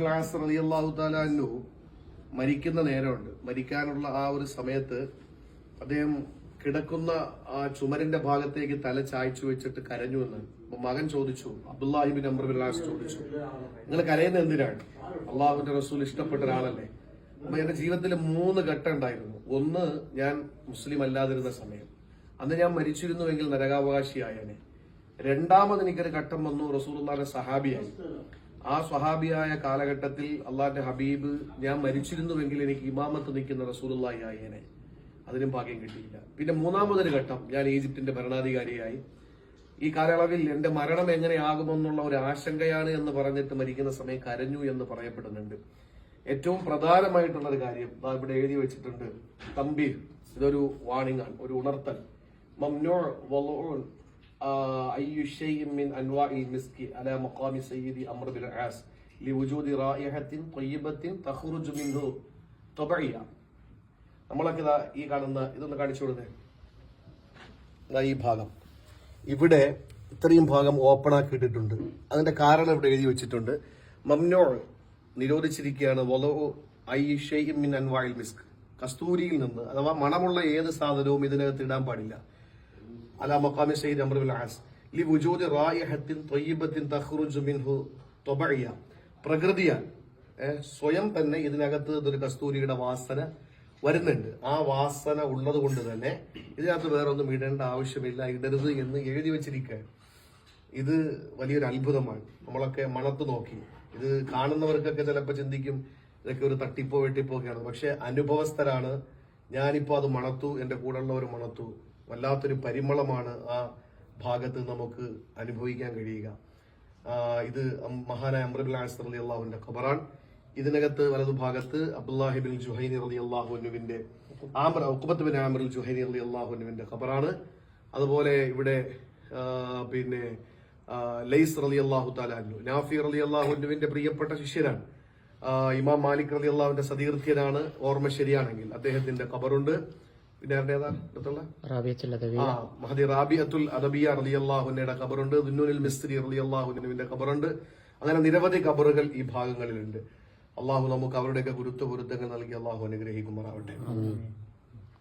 Bin as റളിയല്ലാഹു തആല അൻഹു മരിക്കുന്ന നേരമുണ്ട്. മരിക്കാനുള്ള ആ ഒരു സമയത്ത് അദ്ദേഹം കിടക്കുന്ന ആ ചുമരിന്റെ ഭാഗത്തേക്ക് തല ചായ്ച്ചു വെച്ചിട്ട് കരഞ്ഞു എന്ന്. അപ്പൊ മകൻ ചോദിച്ചു, Abdullahi bin Amr bin as ചോദിച്ചു, നിങ്ങൾ കരയുന്നത് എന്തിനാണ്? അള്ളാഹുവിന്റെ റസൂൽ ഇഷ്ടപ്പെട്ട ഒരാളല്ലേ? അപ്പൊ എന്റെ ജീവിതത്തിൽ 3 ഘട്ടം ഉണ്ടായിരുന്നു. ഒന്ന്, ഞാൻ മുസ്ലിം അല്ലാതിരുന്ന സമയം, അന്ന് ഞാൻ മരിച്ചിരുന്നുവെങ്കിൽ നരകാവകാശിയായനെ. രണ്ടാമത് എനിക്കൊരു ഘട്ടം വന്നു, റസൂലുള്ളാഹിയുടെ സഹാബിയായി. ആ സ്വഹാബിയായ കാലഘട്ടത്തിൽ അള്ളാഹിന്റെ ഹബീബ് ഞാൻ മരിച്ചിരുന്നുവെങ്കിൽ എനിക്ക് ഇമാമത്ത് നിൽക്കുന്ന റസൂലുള്ളാഹി ആയേനെ. അതിനും ഭാഗ്യം കിട്ടിയില്ല. പിന്നെ മൂന്നാമതൊരു ഘട്ടം, ഞാൻ ഈജിപ്തിന്റെ ഭരണാധികാരിയായി. ഈ കാലയളവിൽ എന്റെ മരണം എങ്ങനെയാകുമെന്നുള്ള ഒരു ആശങ്കയാണ് എന്ന് പറഞ്ഞിട്ട് മരിക്കുന്ന സമയം കരഞ്ഞു എന്ന് പറയപ്പെടുന്നുണ്ട്. ഏറ്റവും പ്രധാനമായിട്ടുള്ള ഒരു കാര്യം ഇവിടെ എഴുതി വെച്ചിട്ടുണ്ട്, തംബീഹ്. ഇതൊരു വാണിംഗ് ആണ്, ഒരു ഉണർത്തൽ. മംനൂ വളുഉൻ അയ്യു ശൈഇൻ മിൻ അൻവാഇൽ മിസ്കി അലാ മഖാമി സയ്യിദി അംർ ബിൻ ആസ് ലിവുജൂദി റായിഹത്തിൻ ത്വയ്യിബത്തിൻ തഖ്റുജു മിൻഹു തബഇയ. നമ്മളൊക്കെ ഈ കാണുന്ന ഇതൊന്ന് കാണിച്ചു കൊടുത്തേ. ഈ ഭാഗം ഇവിടെ ഇത്രയും ഭാഗം ഓപ്പൺ ആക്കിയിട്ടിട്ടുണ്ട്. അതിന്റെ കാരണം ഇവിടെ എഴുതി വെച്ചിട്ടുണ്ട്. മംനൂ നിരോധിച്ചിരിക്കുകയാണ്. വളുഉ അയ്യു ശൈഇൻ മിൻ അൻവാഇൽ മിസ്ക്, കസ്തൂരിയിൽ നിന്ന് അഥവാ മണമുള്ള ഏത് സാധനവും ഇതിനകത്ത് ഇടാൻ പാടില്ല. അലാ മഖാമി സയ്യിദി അംർ ബിൻ ആസ് ലിവുജൂദി റായിഹത്തിൻ ത്വയ്യിബത്തിൻ തഖ്റുജു മിൻഹു തബഇയ. പ്രകൃതിയാൽ സ്വയം തന്നെ ഇതിനകത്ത് ഒരു കസ്തൂരിയുടെ വാസന വരുന്നുണ്ട്. ആ വാസന ഉള്ളത് കൊണ്ട് തന്നെ ഇതിനകത്ത് വേറൊന്നും ഇടേണ്ട ആവശ്യമില്ല, ഇടരുത് എന്ന് എഴുതി വെച്ചിരിക്കുകയാണ്. ഇത് വലിയൊരു അത്ഭുതമാണ്. നമ്മളൊക്കെ മണത്ത് നോക്കി, ഇത് കാണുന്നവർക്കൊക്കെ ചിലപ്പോൾ ചിന്തിക്കും ഇതൊക്കെ ഒരു തട്ടിപ്പോ വെട്ടിപ്പോക്കെയാണ്. പക്ഷെ അനുഭവസ്ഥരാണ്. ഞാനിപ്പോ അത് മണത്തു, എന്റെ കൂടെയുള്ളവർ മണത്തു. വല്ലാത്തൊരു പരിമളമാണ് ആ ഭാഗത്ത് നമുക്ക് അനുഭവിക്കാൻ കഴിയുക. ഇത് മഹാനായ അംർ ബിൻ ആസ് റളിയല്ലാഹുവിന്റെ ഖബറാൻ. ഇതിനകത്ത് വലതുഭാഗത്ത് അബ്ദുല്ലാഹി ബിൻ ജുഹൈനി റളിയല്ലാഹു അൻഹുവിന്റെ ഉഖബത്ത് ബിൻ ആമിർ ജുഹൈനി റളിയല്ലാഹു അൻഹുവിന്റെ ഖബറാണ്. അതുപോലെ ഇവിടെ പിന്നെ ലൈസ് റളിയല്ലാഹു തആല അൻഹു, നാഫി റളിയല്ലാഹു അൻഹുവിന്റെ പ്രിയപ്പെട്ട ശിഷ്യനാണ്. ഇമാം മാലിക് റളിയല്ലാഹുവിന്റെ സതീർത്ഥ്യനാണ് ഓർമ്മ ശരിയാണെങ്കിൽ. അദ്ദേഹത്തിന്റെ ഖബറുണ്ട്. പിന്നെ മഹദി റാബിയത്തുൽ അദബിയ റളിയല്ലാഹു അൻഹയുടെ ഖബറുണ്ട്. ദുന്നൂനുൽ മിസ്രി റളിയല്ലാഹു അൻഹുവിന്റെ ഖബറുണ്ട്. അങ്ങനെ നിരവധി ഖബറുകൾ ഈ ഭാഗങ്ങളിലുണ്ട്. അള്ളാഹു നമുക്ക് അവരുടെയൊക്കെ ഗുരുത്വ പൊരുത്തങ്ങൾ നൽകി അള്ളാഹു അനുഗ്രഹിക്കുമാറാവട്ടെ.